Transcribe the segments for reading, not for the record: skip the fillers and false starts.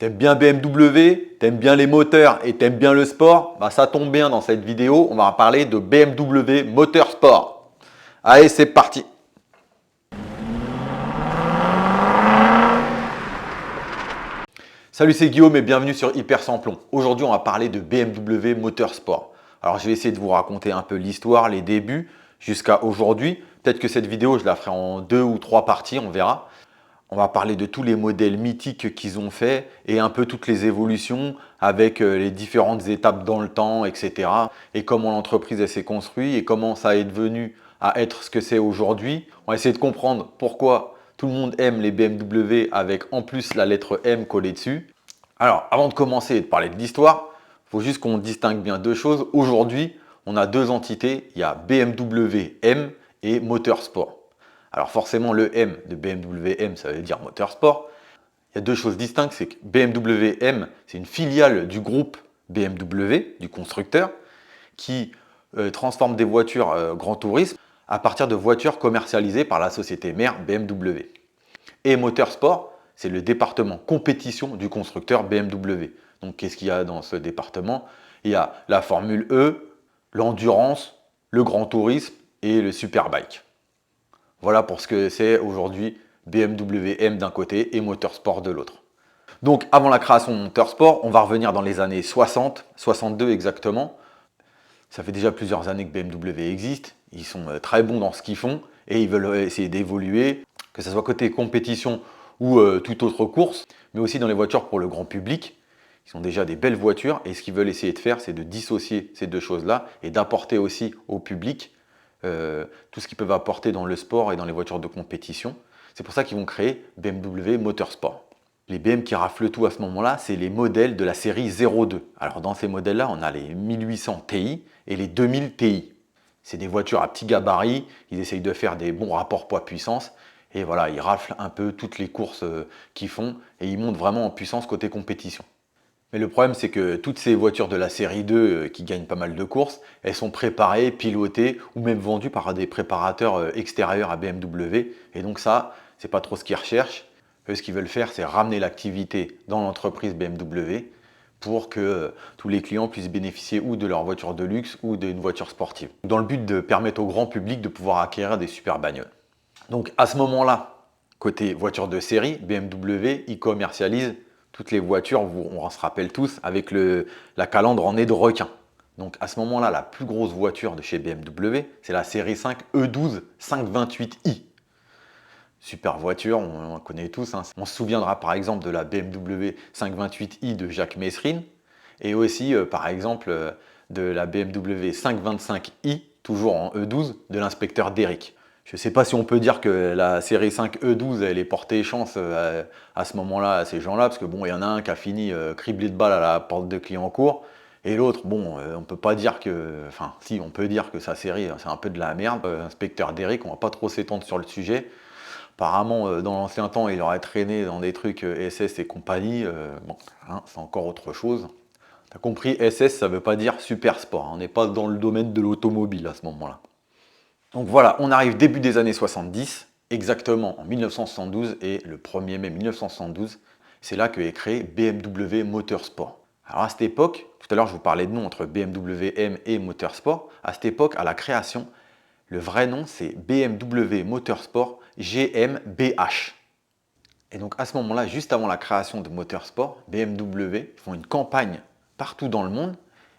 T'aimes bien BMW, t'aimes bien les moteurs et t'aimes bien le sport? Bah ça tombe bien, dans cette vidéo, on va parler de BMW Motorsport. Allez, c'est parti! Salut, c'est Guillaume et bienvenue sur Hyper Samplon. Aujourd'hui, on va parler de BMW Motorsport. Alors, je vais essayer de vous raconter un peu l'histoire, les débuts, jusqu'à aujourd'hui. Peut-être que cette vidéo, je la ferai en 2 ou 3 parties, on verra. On va parler de tous les modèles mythiques qu'ils ont fait et un peu toutes les évolutions avec les différentes étapes dans le temps, etc. Et comment l'entreprise s'est construite et comment ça est devenu à être ce que c'est aujourd'hui. On va essayer de comprendre pourquoi tout le monde aime les BMW avec en plus la lettre M collée dessus. Alors, avant de commencer et de parler de l'histoire, il faut juste qu'on distingue bien deux choses. Aujourd'hui, on a deux entités. Il y a BMW M et Motorsport. Alors forcément, le M de BMW M, ça veut dire Motorsport. Il y a deux choses distinctes, c'est que BMW M, c'est une filiale du groupe BMW, du constructeur, qui transforme des voitures grand tourisme à partir de voitures commercialisées par la société mère BMW. Et Motorsport, c'est le département compétition du constructeur BMW. Donc qu'est-ce qu'il y a dans ce département? Il y a la Formule E, l'endurance, le grand tourisme et le superbike. Voilà pour ce que c'est aujourd'hui BMW M d'un côté et Motorsport de l'autre. Donc avant la création de Motorsport, on va revenir dans les années 60, 62 exactement. Ça fait déjà plusieurs années que BMW existe. Ils sont très bons dans ce qu'ils font et ils veulent essayer d'évoluer, que ce soit côté compétition ou toute autre course, mais aussi dans les voitures pour le grand public. Ils sont déjà des belles voitures et ce qu'ils veulent essayer de faire, c'est de dissocier ces deux choses-là et d'apporter aussi au public tout ce qu'ils peuvent apporter dans le sport et dans les voitures de compétition. C'est pour ça qu'ils vont créer BMW Motorsport. Les BM qui raflent tout à ce moment-là, c'est les modèles de la série 02. Alors dans ces modèles-là, on a les 1800 Ti et les 2000 Ti. C'est des voitures à petit gabarit, ils essayent de faire des bons rapports poids-puissance et voilà, ils raflent un peu toutes les courses qu'ils font et ils montent vraiment en puissance côté compétition. Mais le problème, c'est que toutes ces voitures de la série 2 qui gagnent pas mal de courses, elles sont préparées, pilotées ou même vendues par des préparateurs extérieurs à BMW. Et donc ça, c'est pas trop ce qu'ils recherchent. Eux, ce qu'ils veulent faire, c'est ramener l'activité dans l'entreprise BMW pour que tous les clients puissent bénéficier ou de leur voiture de luxe ou d'une voiture sportive. Dans le but de permettre au grand public de pouvoir acquérir des super bagnoles. Donc à ce moment-là, côté voiture de série, BMW, ils commercialisent toutes les voitures, on se rappelle tous, avec la calandre en nez de requin. Donc à ce moment-là, la plus grosse voiture de chez BMW, c'est la série 5 E12 528i. Super voiture, on connaît tous. Hein. On se souviendra par exemple de la BMW 528i de Jacques Messrine et aussi par exemple de la BMW 525i, toujours en E12, de l'inspecteur Derrick. Je ne sais pas si on peut dire que la série 5 E12, elle est portée chance à ce moment-là, à ces gens-là, parce que bon, il y en a un qui a fini criblé de balles à la porte de Clignancourt, et l'autre, bon, on peut pas dire que, enfin, si, on peut dire que sa série, c'est un peu de la merde. Inspecteur Derrick, on va pas trop s'étendre sur le sujet. Apparemment, dans l'ancien temps, il aurait traîné dans des trucs SS et compagnie. Bon, hein, c'est encore autre chose. T'as compris, SS, ça veut pas dire super sport. Hein. On n'est pas dans le domaine de l'automobile à ce moment-là. Donc voilà, on arrive début des années 70, exactement en 1972, et le 1er mai 1972, c'est là que est créé BMW Motorsport. Alors à cette époque, tout à l'heure je vous parlais de nom entre BMW M et Motorsport, à cette époque, à la création, le vrai nom c'est BMW Motorsport GmbH. Et donc à ce moment-là, juste avant la création de Motorsport, BMW font une campagne partout dans le monde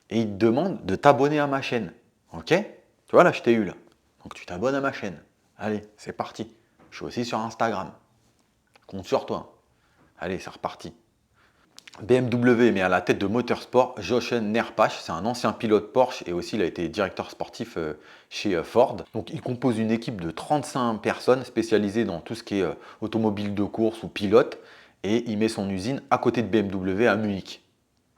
et ils te demandent de t'abonner à ma chaîne. Ok? Tu vois là, je t'ai eu là. Donc tu t'abonnes à ma chaîne. Allez, c'est parti. Je suis aussi sur Instagram. Compte sur toi. Allez, c'est reparti. BMW met à la tête de Motorsport Jochen Nerpach, c'est un ancien pilote Porsche et aussi il a été directeur sportif chez Ford. Donc il compose une équipe de 35 personnes spécialisées dans tout ce qui est automobile de course ou pilote et il met son usine à côté de BMW à Munich.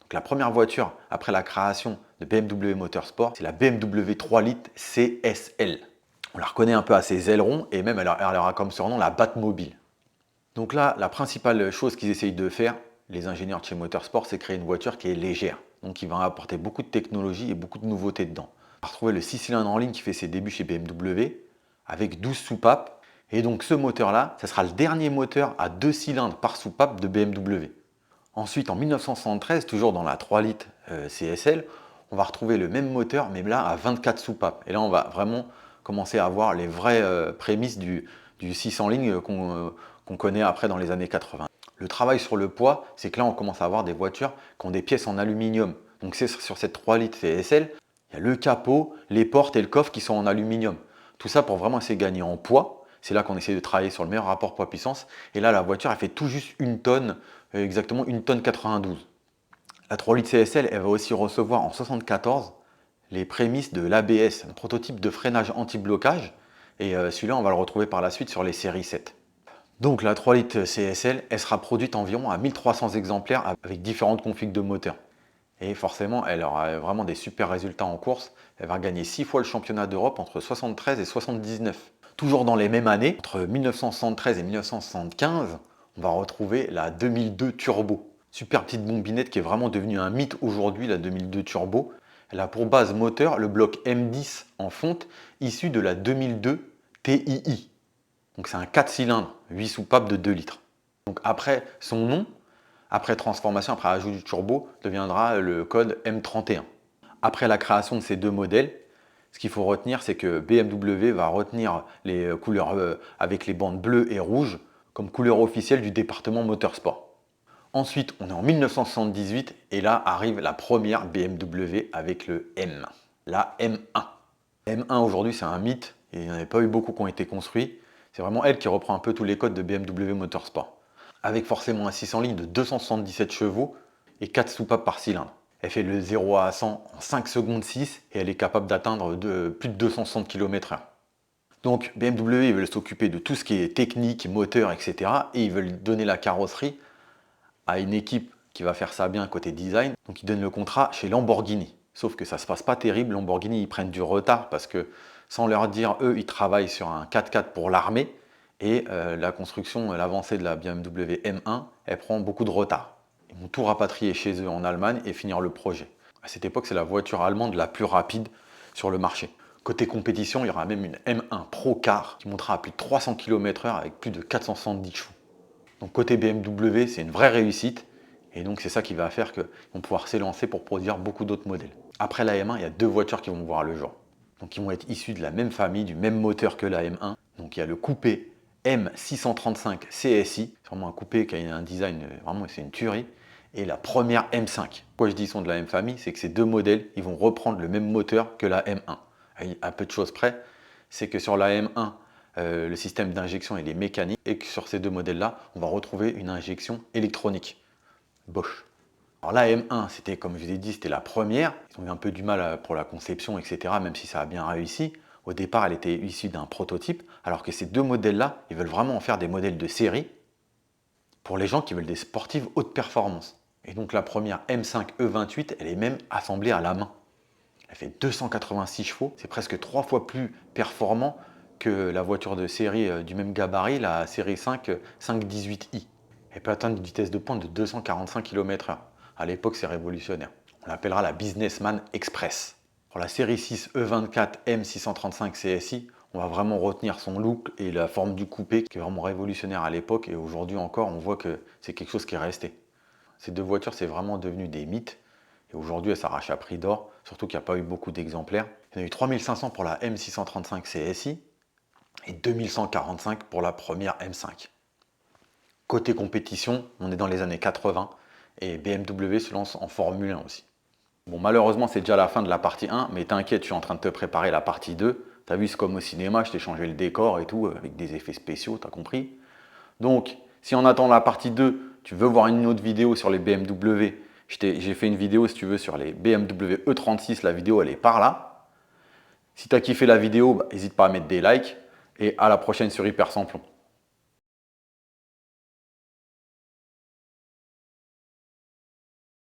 Donc la première voiture après la création de BMW Motorsport, c'est la BMW 3 litres CSL. On la reconnaît un peu à ses ailerons et même elle aura comme surnom la Batmobile. Donc là, la principale chose qu'ils essayent de faire, les ingénieurs de chez Motorsport, c'est créer une voiture qui est légère. Donc qui va apporter beaucoup de technologie et beaucoup de nouveautés dedans. On va retrouver le 6 cylindres en ligne qui fait ses débuts chez BMW avec 12 soupapes. Et donc ce moteur-là, ça sera le dernier moteur à 2 cylindres par soupape de BMW. Ensuite, en 1973, toujours dans la 3 litres CSL, on va retrouver le même moteur, mais là à 24 soupapes. Et là, on va vraiment commencer à voir les vraies prémices du 600 lignes qu'on connaît après dans les années 80. Le travail sur le poids, c'est que là, on commence à avoir des voitures qui ont des pièces en aluminium. Donc c'est sur cette 3 litres CSL, il y a le capot, les portes et le coffre qui sont en aluminium. Tout ça pour vraiment essayer de gagner en poids. C'est là qu'on essaie de travailler sur le meilleur rapport poids-puissance. Et là, la voiture, elle fait tout juste une tonne, exactement une tonne 92. La 3 litres CSL, elle va aussi recevoir en 74 les prémices de l'ABS, un prototype de freinage anti-blocage. Et celui-là, on va le retrouver par la suite sur les séries 7. Donc la 3 litres CSL, elle sera produite environ à 1300 exemplaires avec différentes configs de moteur. Et forcément, elle aura vraiment des super résultats en course. Elle va gagner 6 fois le championnat d'Europe entre 73 et 79. Toujours dans les mêmes années, entre 1973 et 1975, on va retrouver la 2002 Turbo. Super petite bombinette qui est vraiment devenue un mythe aujourd'hui, la 2002 Turbo. Elle a pour base moteur le bloc M10 en fonte, issu de la 2002 TII. Donc c'est un 4 cylindres, 8 soupapes de 2 litres. Donc après son nom, après transformation, après ajout du turbo, deviendra le code M31. Après la création de ces deux modèles, ce qu'il faut retenir, c'est que BMW va retenir les couleurs avec les bandes bleues et rouges comme couleur officielle du département motorsport. Ensuite, on est en 1978 et là arrive la première BMW avec le M, la M1. M1 aujourd'hui, c'est un mythe et il n'y en a pas eu beaucoup qui ont été construits. C'est vraiment elle qui reprend un peu tous les codes de BMW Motorsport. Avec forcément un 600 lignes de 277 chevaux et 4 soupapes par cylindre. Elle fait le 0 à 100 en 5 secondes 6 et elle est capable d'atteindre plus de 260 km/h. Donc BMW, ils veulent s'occuper de tout ce qui est technique, moteur, etc. Et ils veulent donner la carrosserie à une équipe qui va faire ça bien côté design. Donc ils donnent le contrat chez Lamborghini. Sauf que ça ne se passe pas terrible. Lamborghini, ils prennent du retard parce que, sans leur dire, eux, ils travaillent sur un 4x4 pour l'armée. Et la construction, l'avancée de la BMW M1, elle prend beaucoup de retard. Ils vont tout rapatrier chez eux en Allemagne et finir le projet. À cette époque, c'est la voiture allemande la plus rapide sur le marché. Côté compétition, il y aura même une M1 Pro Car qui montera à plus de 300 km/h avec plus de 470 chevaux. Donc côté BMW, c'est une vraie réussite. Et donc c'est ça qui va faire qu'ils vont pouvoir s'élancer pour produire beaucoup d'autres modèles. Après la M1, il y a deux voitures qui vont voir le jour. Donc ils vont être issues de la même famille, du même moteur que la M1. Donc il y a le coupé M635 CSI. C'est vraiment un coupé qui a un design, vraiment c'est une tuerie. Et la première M5. Pourquoi je dis qu'ils sont de la même famille, c'est que ces deux modèles, ils vont reprendre le même moteur que la M1. À peu de choses près, c'est que sur la M1, le système d'injection il est mécanique et que sur ces deux modèles-là, on va retrouver une injection électronique. Bosch. Alors la M1, c'était comme je vous ai dit, c'était la première. Ils ont eu un peu du mal pour la conception, etc., même si ça a bien réussi. Au départ, elle était issue d'un prototype, alors que ces deux modèles-là, ils veulent vraiment en faire des modèles de série pour les gens qui veulent des sportives haute performance. Et donc la première M5 E28, elle est même assemblée à la main. Elle fait 286 chevaux, c'est presque 3 fois plus performant que la voiture de série du même gabarit, la série 5 518i. Elle peut atteindre une vitesse de pointe de 245 km/h. À l'époque, c'est révolutionnaire. On l'appellera la Businessman Express. Pour la série 6 E24 M635 CSI, on va vraiment retenir son look et la forme du coupé qui est vraiment révolutionnaire à l'époque. Et aujourd'hui encore, on voit que c'est quelque chose qui est resté. Ces deux voitures, c'est vraiment devenu des mythes. Et aujourd'hui, elles s'arrachent à prix d'or, surtout qu'il n'y a pas eu beaucoup d'exemplaires. Il y en a eu 3500 pour la M635 CSI et 2145 pour la première M5. Côté compétition, on est dans les années 80 et BMW se lance en Formule 1 aussi. Bon, malheureusement, c'est déjà la fin de la partie 1, mais t'inquiète, je suis en train de te préparer la partie 2. T'as vu, c'est comme au cinéma, je t'ai changé le décor et tout, avec des effets spéciaux, t'as compris. Donc, si en attendant la partie 2, tu veux voir une autre vidéo sur les BMW, j'ai fait une vidéo, si tu veux, sur les BMW E36, la vidéo, elle est par là. Si tu as kiffé la vidéo, n'hésite pas à mettre des likes, et à la prochaine sur Hyper Samplon.